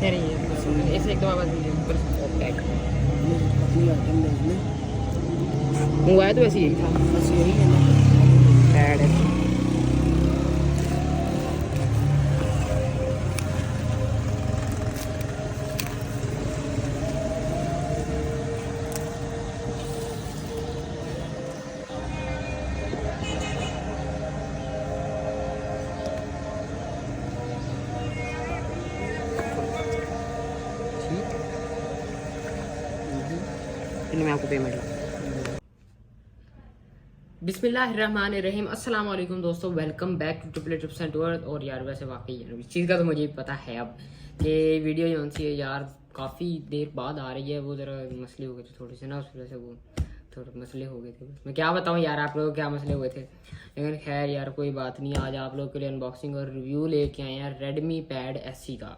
इधर ही है, ऐसे एक दो आवाज़ ऊपर पैक मंगवाया तो वैसे यही था, बस यही है ना। पैड है। ठीक, फिर मैं आपको पेमेंट बिस्मिल्लाहिर्रहमानिर्रहीम। अस्सलाम वालेकुम दोस्तों, welcome back to triple tips and tour. और यार वैसे वाकई यार इस चीज़ का तो मुझे पता है अब कि वीडियो जो सी है यार काफ़ी देर बाद आ रही है। वो ज़रा मसले हो गए थे थोड़े से ना, उस वजह से वो थोड़े मसले हो गए थे। मैं क्या बताऊँ यार आप लोगों को क्या मसले हुए थे, लेकिन खैर यार कोई बात नहीं। आज आप लोगों के लिए अनबॉक्सिंग और रिव्यू लेके आए हैं रेडमी पैड SE का।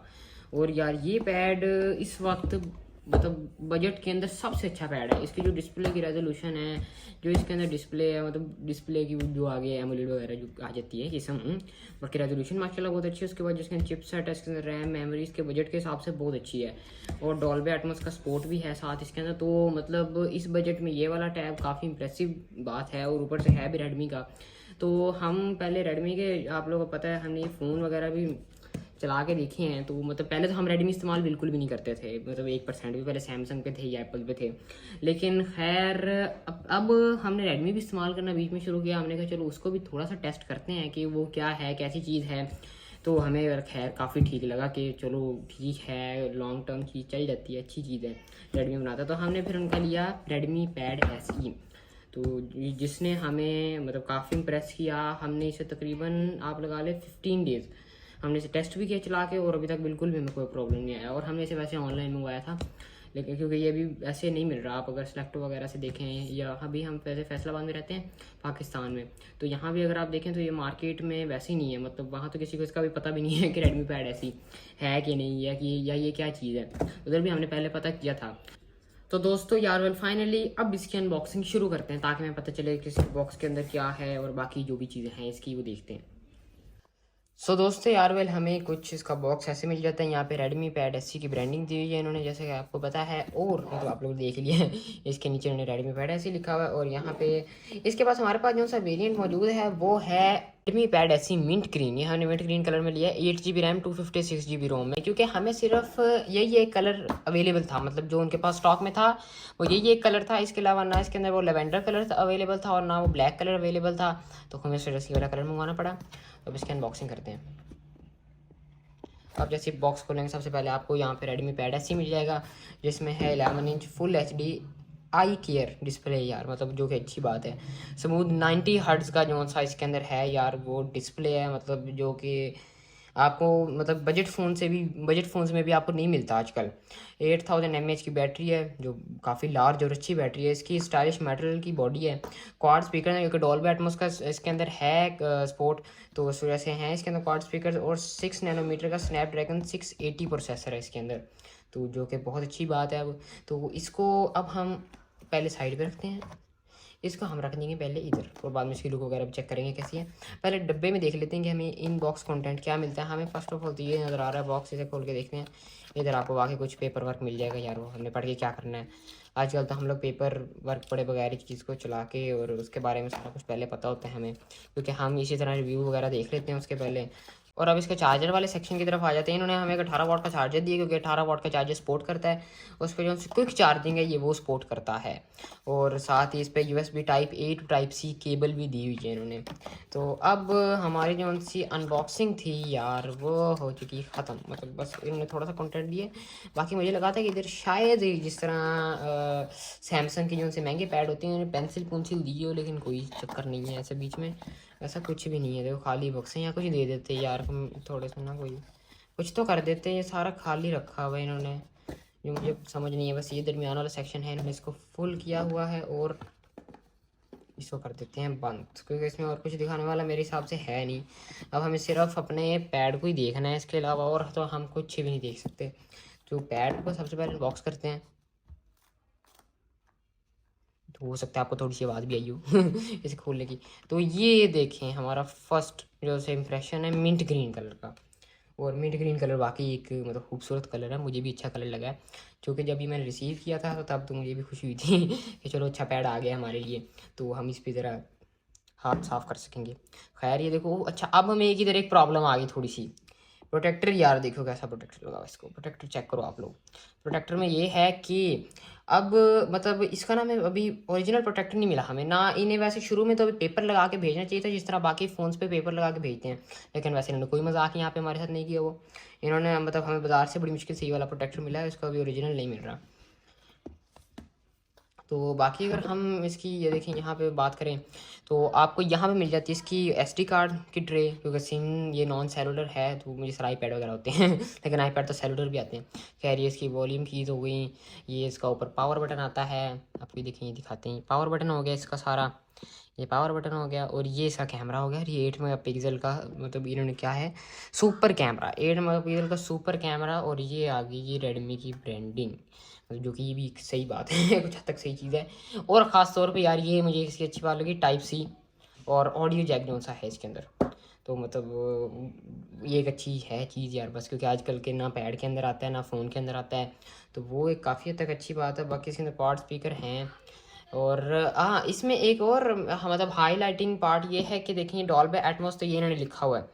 और यार ये पैड इस वक्त मतलब बजट के अंदर सबसे अच्छा पैड है। इसकी जो डिस्प्ले की रेजोल्यूशन है, जो इसके अंदर डिस्प्ले है, मतलब डिस्प्ले की जो आगे एमोलेड वगैरह जो आ जाती है जिसम, बाकी रेजोल्यूशन माशाल्लाह बहुत अच्छी है। उसके बाद जिसके अंदर चिपसेट है, इसके अंदर रैम मेमोरी इसके बजट के हिसाब से बहुत अच्छी है। और डॉल्बी एटमॉस का सपोर्ट भी है साथ इसके अंदर। तो मतलब इस बजट में ये वाला टैब काफ़ी इंप्रेसिव बात है, और ऊपर से है भी रेडमी का। तो हम पहले रेडमी के, आप लोगों को पता है हमने ये फ़ोन वगैरह भी चला के देखे हैं। तो मतलब पहले तो हम रेडमी इस्तेमाल बिल्कुल भी नहीं करते थे, मतलब 1% भी। पहले सैमसंग पे थे या एप्पल पे थे। लेकिन खैर अब हमने रेडमी भी इस्तेमाल करना बीच में शुरू किया। हमने कहा चलो उसको भी थोड़ा सा टेस्ट करते हैं कि वो क्या है, कैसी चीज़ है। तो हमें खैर काफ़ी ठीक लगा कि चलो ठीक है, लॉन्ग टर्म चीज़ चल जाती है, अच्छी चीज़ है रेडमी बनाता। तो हमने फिर उनका लिया रेडमी पैड SE। तो जिसने हमें मतलब काफ़ी इम्प्रेस किया। हमने इसे तकरीबन आप लगा ले 15 डेज़ हमने इसे टेस्ट भी किया चला के, और अभी तक बिल्कुल भी हमें कोई प्रॉब्लम नहीं आया। और हमने इसे वैसे ऑनलाइन मंगवाया था, लेकिन क्योंकि ये भी ऐसे नहीं मिल रहा। आप अगर सेलेक्टो वगैरह से देखें, या अभी हम वैसे फैसलाबाद में रहते हैं पाकिस्तान में, तो यहाँ भी अगर आप देखें तो ये मार्केट में वैसे ही नहीं है। मतलब वहाँ तो किसी को इसका भी पता भी नहीं है कि रेडमी पैड ऐसी है कि नहीं है, कि या ये क्या चीज़ है। उधर भी हमने पहले पता किया था। तो दोस्तों यार वेल फाइनली अब इसकी अनबॉक्सिंग शुरू करते हैं, ताकि हमें पता चले कि इस बॉक्स के अंदर क्या है, और बाकी जो भी चीज़ें हैं इसकी वो देखते हैं। सो दोस्तों यार वेल हमें कुछ इसका बॉक्स ऐसे मिल जाता है। यहाँ पे रेडमी पैड SE की ब्रांडिंग दी हुई है इन्होंने, जैसे कि आपको पता है। और मतलब आप लोग देख लिए हैं, इसके नीचे इन्होंने रेडमी पैड SE लिखा हुआ है। और यहाँ पे इसके पास हमारे पास जो सा वेरिएंट मौजूद है वो है Redmi pad SE mint green. ये हमने मिंट ग्रीन कलर में लिया है। 8 GB रैम 256 GB रोम में, क्योंकि हमें सिर्फ यही एक कलर अवेलेबल था, मतलब जो उनके पास स्टॉक में था वो यही एक कलर था। इसके अलावा ना इसके अंदर वो लेवेंडर कलर अवेलेबल था, और ना वो ब्लैक कलर अवेलेबल था। तो हमें सिर्फ वाला कलर मंगवाना पड़ा। तो अब इसकी अनबॉक्सिंग करते हैं। आप जैसे बॉक्स खोलेंगे सबसे पहले आपको यहाँ पे रेडमी पैड SE मिल जाएगा, जिसमें है 11 इंच फुल HD आई केयर डिस्प्ले यार, मतलब जो कि अच्छी बात है। स्मूथ 90 हर्ट्ज़ का जो सा इसके अंदर है यार वो डिस्प्ले है, मतलब जो कि आपको मतलब बजट फ़ोन्स में भी आपको नहीं मिलता आजकल। 8000 mAh की बैटरी है, जो काफ़ी लार्ज और अच्छी बैटरी है। इसकी स्टाइलिश मटेरियल की बॉडी है। क्वाड स्पीकर है, क्योंकि डॉल्बी एटमॉस का इसके अंदर है सपोर्ट, तो उस वजह से हैं इसके अंदर क्वाड स्पीकर। और 6 नैनोमीटर का स्नैपड्रैगन 680 प्रोसेसर है इसके अंदर, तो जो कि बहुत अच्छी बात है। अब तो इसको अब हम पहले साइड पे रखते हैं। इसको हम रख देंगे पहले इधर, और बाद में इसकी लुक वगैरह चेक करेंगे कैसी है। पहले डब्बे में देख लेते हैं कि हमें इन बॉक्स कंटेंट क्या मिलता है। हमें फर्स्ट ऑफ ऑल तो ये नज़र आ रहा है बॉक्स, इसे खोल के देखते हैं। इधर आपको वाकई कुछ पेपर वर्क मिल जाएगा यार, वो हमने पढ़ के क्या करना है। आजकल तो हम लोग पेपर वर्क पढ़े बगैर ही चीज़ को चला के, और उसके बारे में सारा कुछ पहले पता होता है हमें, क्योंकि हम इसी तरह रिव्यू वगैरह देख लेते हैं उसके पहले। और अब इसके चार्जर वाले सेक्शन की तरफ आ जाते हैं। इन्होंने हमें एक 18 वाट का चार्जर दिया, क्योंकि 18 वाट का चार्जर सपोर्ट करता है। उस पर जो क्विक चार्जिंग है ये वो सपोर्ट करता है। और साथ ही इस पर USB Type-A to Type-C cable भी दी हुई है इन्होंने। तो अब हमारी जो सी अनबॉक्सिंग थी यार वो हो चुकी ख़त्म, मतलब बस इन्होंने थोड़ा सा कंटेंट दिए। बाकी मुझे लगा था कि इधर शायद जिस तरह सैमसंग की जो उनसे महंगे पैड होते हैं उन्हें पेंसिल दी हो, लेकिन कोई चक्कर नहीं है ऐसे बीच में। ऐसा कुछ भी नहीं है, देखो खाली बॉक्स है। यहाँ कुछ दे देते यार हम थोड़े से ना, कोई कुछ तो कर देते। ये सारा खाली रखा हुआ है इन्होंने, जो मुझे समझ नहीं है। बस ये दरमियान वाला सेक्शन है, इन्होंने इसको फुल किया हुआ है, और इसको कर देते हैं बंद, क्योंकि इसमें और कुछ दिखाने वाला मेरे हिसाब से है नहीं। अब हमें सिर्फ अपने पैड को ही देखना है, इसके अलावा और तो हम कुछ भी नहीं देख सकते। तो पैड को सबसे पहले बॉक्स करते हैं। तो हो सकता है आपको थोड़ी सी आवाज़ भी आई हो इसे खोलने की। तो ये देखें हमारा फर्स्ट जो से इम्प्रेशन है मिंट ग्रीन कलर का, और मिंट ग्रीन कलर वाकई एक मतलब खूबसूरत कलर है, मुझे भी अच्छा कलर लगा है। क्योंकि जब भी मैंने रिसीव किया था तो तब तो मुझे भी खुशी हुई थी कि चलो अच्छा पैड आ गया हमारे लिए, तो हम इस पर ज़रा हाथ साफ़ कर सकेंगे। खैर ये देखो, अच्छा अब हमें एक इधर एक प्रॉब्लम आ गई थोड़ी सी। प्रोटेक्टर यार देखो कैसा प्रोटेक्टर लगा हुआ है, इसको प्रोटेक्टर चेक करो आप लोग। प्रोटेक्टर में ये है कि अब मतलब इसका ना हमें अभी ओरिजिनल प्रोटेक्टर नहीं मिला हमें ना। इन्हें वैसे शुरू में तो अभी पेपर लगा के भेजना चाहिए था, जिस तरह बाकी फ़ोन्स पे पेपर लगा के भेजते हैं, लेकिन वैसे इन्होंने कोई मजाक यहाँ पे हमारे साथ नहीं किया। वो इन्होंने मतलब हमें बाज़ार से बड़ी मुश्किल से ये वाला प्रोटेक्टर मिला है, इसका अभी ओरिजिनल नहीं मिल रहा। तो बाकी अगर हम इसकी ये देखें यहाँ पे बात करें तो आपको यहाँ पे मिल जाती है इसकी SD कार्ड की ट्रे, क्योंकि सिम ये नॉन सेलुलर है तो मुझे सारे iPad वगैरह होते हैं लेकिन iPad तो सेलुलर भी आते हैं। खैर ये इसकी वॉल्यूम कीज़ हो गई, ये इसका ऊपर पावर बटन आता है, आपको देखें ये दिखाते हैं, पावर बटन हो गया इसका सारा, ये पावर बटन हो गया, और ये इसका कैमरा हो गया। और ये 8 मेगापिक्सल का मतलब इन्होंने क्या है, सुपर कैमरा, 8 मेगापिक्सल का सुपर कैमरा। और ये आ गई ये रेडमी की ब्रांडिंग, जो कि ये भी एक सही बात है कुछ हद तक सही चीज़ है। और ख़ास तौर पे यार ये मुझे इसकी अच्छी बात लगी, टाइप सी और ऑडियो जैक जो सा है इसके अंदर, तो मतलब ये एक अच्छी है चीज़ यार बस, क्योंकि आजकल के ना पैड के अंदर आता है ना फ़ोन के अंदर आता है, तो वो एक काफ़ी हद तक अच्छी बात है। बाकी इसके अंदर क्वाड स्पीकर हैं। और हाँ इसमें एक और मतलब हाईलाइटिंग पार्ट ये है कि देखें डॉल्बी एटमॉस तो ये इन्होंने लिखा हुआ है,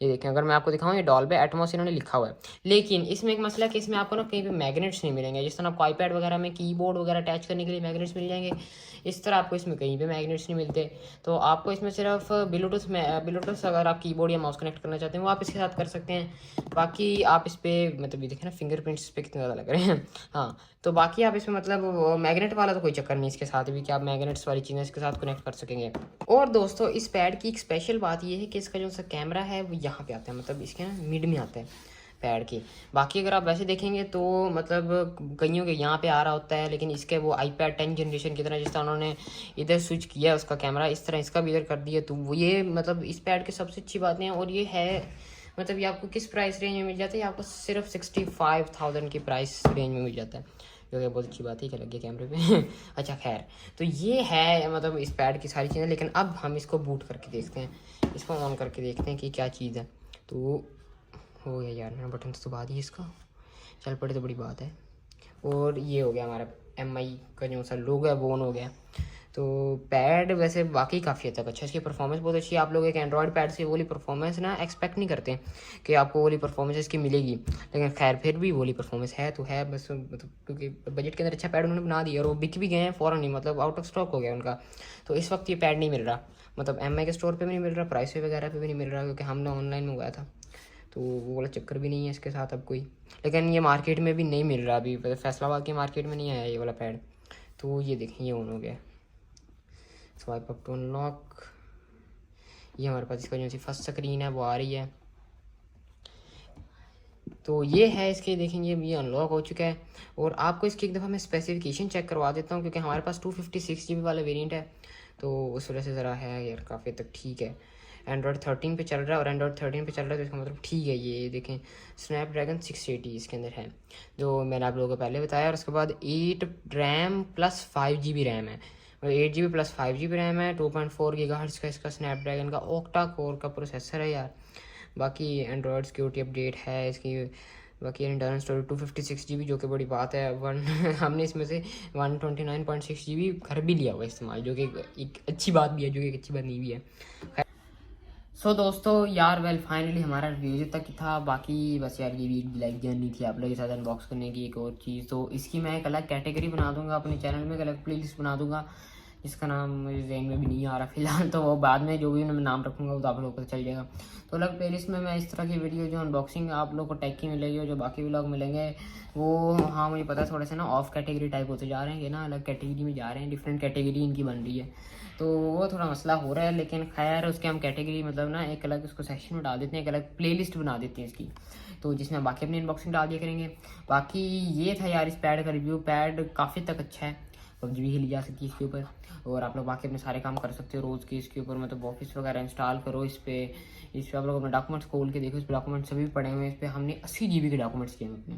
ये देखें अगर मैं आपको दिखाऊँ ये डॉल्बी एटमॉस इन्होंने लिखा हुआ है। लेकिन इसमें एक मसला है कि इसमें आपको ना कहीं पे मैग्नेट्स नहीं मिलेंगे, जिस तरह आपको iPad वगैरह में कीबोर्ड वगैरह अटैच करने के लिए मैग्नेट्स मिल जाएंगे, इस तरह आपको इसमें कहीं पे मैग्नेट्स नहीं मिलते। तो आपको इसमें सिर्फ ब्लूटूथ अगर आप कीबोर्ड या माउस कनेक्ट करना चाहते हैं वो आप इसके साथ कर सकते हैं। बाकी आप इस पर मतलब ये देखें ना फिंगरप्रिंट्स इस पर कितने ज़्यादा लग रहे हैं हाँ, तो बाकी आप इसमें मतलब मैग्नेट वाला तो कोई चक्कर नहीं इसके साथ भी कि आप मैग्नेट्स वाली चीज़ें इसके साथ कनेक्ट कर सकेंगे। और दोस्तों इस पैड की एक स्पेशल बात ये है कि इसका जो सा कैमरा है वो यहाँ पे आता है, मतलब इसके ना मिड में आता है पैड के। बाकी अगर आप वैसे देखेंगे तो मतलब कईयों के यहाँ पे आ रहा होता है, लेकिन इसके वो iPad 10 जनरेशन की तरह जिस तरह उन्होंने इधर स्विच किया उसका कैमरा, इस तरह इसका भी इधर कर दिया। तो वो ये मतलब इस पैड की सबसे अच्छी बातें हैं। और ये है मतलब ये आपको किस प्राइस रेंज में मिल जाता है, ये आपको सिर्फ 65,000 की प्राइस रेंज में मिल जाता है, जो कि बहुत अच्छी बात है कि लग गया कैमरे पे अच्छा खैर, तो ये है मतलब इस पैड की सारी चीज़ें। लेकिन अब हम इसको बूट करके देखते हैं, इसको ऑन करके देखते हैं कि क्या चीज़ है। तो हो गया यार, मैंने बटन तो दबा दिया इसका, चल पड़े तो बड़ी बात है। और ये हो गया हमारा MI का जो सा लोगो है वो ऑन हो गया। तो पैड वैसे वाकई काफ़ी हद तक अच्छा, इसकी परफॉर्मेंस बहुत अच्छी है। आप लोग एक एंड्रॉयड पैड से वो वाली परफॉर्मेंस ना एक्सपेक्ट नहीं करते कि आपको वो वाली परफॉर्मेंस इसकी मिलेगी, लेकिन खैर फिर भी वो वाली परफॉर्मेंस है तो है बस, मतलब क्योंकि बजट के अंदर अच्छा पैड उन्होंने बना दिया और वो बिक भी गए हैं फ़ौरन ही, मतलब आउट ऑफ स्टॉक हो गया उनका। तो इस वक्त ये पैड नहीं मिल रहा, मतलब MI के स्टोर पर भी नहीं मिल रहा, प्राइस पे वगैरह पर भी नहीं मिल रहा, क्योंकि हमने ऑनलाइन मंगवाया था, तो वो वाला चक्कर भी नहीं है इसके साथ अब कोई। लेकिन ये मार्केट में भी नहीं मिल रहा अभी, फैसलाबाद की मार्केट में नहीं आया ये वाला पैड। तो ये देखें ये ऑन हो गया, स्वाइप अप टू अनलॉक, ये हमारे पास इसका जो सी फर्स्ट स्क्रीन है वो आ रही है। तो ये है इसके, देखेंगे ये अनलॉक हो चुका है। और आपको इसकी एक दफ़ा मैं स्पेसिफिकेशन चेक करवा देता हूँ, क्योंकि हमारे पास 256 GB वाला वेरिएंट है, तो उस वजह से ज़रा है यार काफ़ी तक ठीक है। एंड्रॉयड 13 पे चल रहा है, और एंड्रॉयड 13 पे चल रहा है तो इसका मतलब ठीक है। ये देखें स्नैपड्रैगन 680 इसके अंदर है, जो मैंने आप लोगों को पहले बताया। और उसके बाद 8 रैम प्लस 5 GB रैम है, 8 GB प्लस 5 GB रैम है, 2.4 GHz का इसका स्नैपड्रैगन का ऑक्टा कोर का प्रोसेसर है यार। बाकी एंड्रॉयड सिक्योरिटी अपडेट है इसकी। बाकी इंटरनल स्टोरेज 256 GB, जो कि बड़ी बात है। हमने इसमें से 129.6 GB घर भी लिया हुआ है इस्तेमाल, जो कि एक अच्छी बात भी है, जो कि एक अच्छी बात नहीं भी है। सो दोस्तों यार वेल फाइनली हमारा रिव्यू तक ही था। बाकी बस यार ये भी एक लाइक जर्नी थी आप लोगों के साथ अनबॉक्स करने की, एक और चीज़। तो इसकी मैं एक अलग कैटेगरी बना दूंगा अपने चैनल में, एक अलग प्लेलिस्ट बना दूंगा, इसका नाम मुझे जहन में भी नहीं आ रहा फिलहाल, तो वो बाद में जो भी मैं नाम रखूँगा वो तो आप लोगों को चल जाएगा। तो अलग प्लेलिस्ट में मैं इस तरह की वीडियो जो अनबॉक्सिंग आप लोग को टेक की मिलेगी, और जो बाकी व्लॉग मिलेंगे वो हाँ मुझे पता है थोड़े से ना ऑफ कैटेगरी टाइप होते जा रहे हैं, ना अलग कैटेगरी में जा रहे हैं, डिफरेंट कैटेगरी इनकी बन रही है, तो वो थोड़ा मसला हो रहा है। लेकिन खैर उसके हम कैटेगरी मतलब ना एक अलग उसको सेक्शन में डाल देते हैं, एक अलग प्लेलिस्ट बना देते हैं इसकी, तो जिसमें बाकी अपनी अनबॉक्सिंग डाल दिया करेंगे। बाकी ये था यार इस पैड का रिव्यू। पैड काफ़ी तक अच्छा है, PUBG भी खेली जा सकती है इसके ऊपर, और आप लोग बाकी अपने सारे काम कर सकते हो रोज़ के इसके ऊपर, मतलब ऑफिस वगैरह इंस्टॉल करो इस पर आप लोग अपने डॉक्यूमेंट्स खोल के देखो, इस पर डॉक्यूमेंट्स सभी पड़े हुए हैं। इस पर हमने 80 GB के डॉक्यूमेंट्स किए हैं अपने,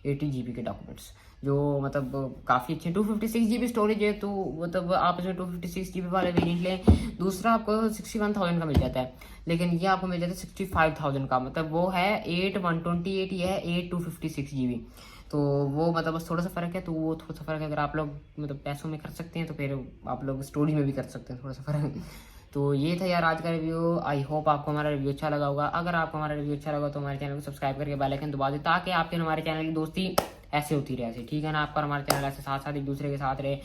80 GB के डॉक्यूमेंट्स, जो मतलब काफ़ी अच्छे। 256 GB स्टोरेज है, तो मतलब आप इसमें 256 GB वाले वेरिएंट लें। दूसरा आपको 61,000 का मिल जाता है, लेकिन ये आपको मिल जाता है 65,000 का। मतलब वो है 8 128, ये है 8 256 GB। तो वो मतलब बस थोड़ा सा फ़र्क है, तो वो थोड़ा सा फ़र्क है। अगर आप लोग मतलब पैसों में कर सकते हैं तो फिर आप लोग स्टोरेज में भी कर सकते हैं, थोड़ा सा फ़र्क। तो ये था यार आज का रिव्यू। आई होप आपको हमारा रिव्यू अच्छा लगा होगा। अगर आपको हमारा रिव्यू अच्छा लगा तो हमारे चैनल को सब्सक्राइब करके बेल आइकन दबा दें, ताकि आपके हमारे चैनल की दोस्ती ऐसे होती रहे, ऐसे, ठीक है ना। आपका हमारे चैनल ऐसे साथ साथ एक दूसरे के साथ रहे,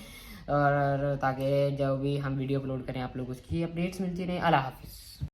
और ताकि जब भी हम वीडियो अपलोड करें आप लोग उसकी अपडेट्स मिलती रहे। अल्लाह हाफिज़।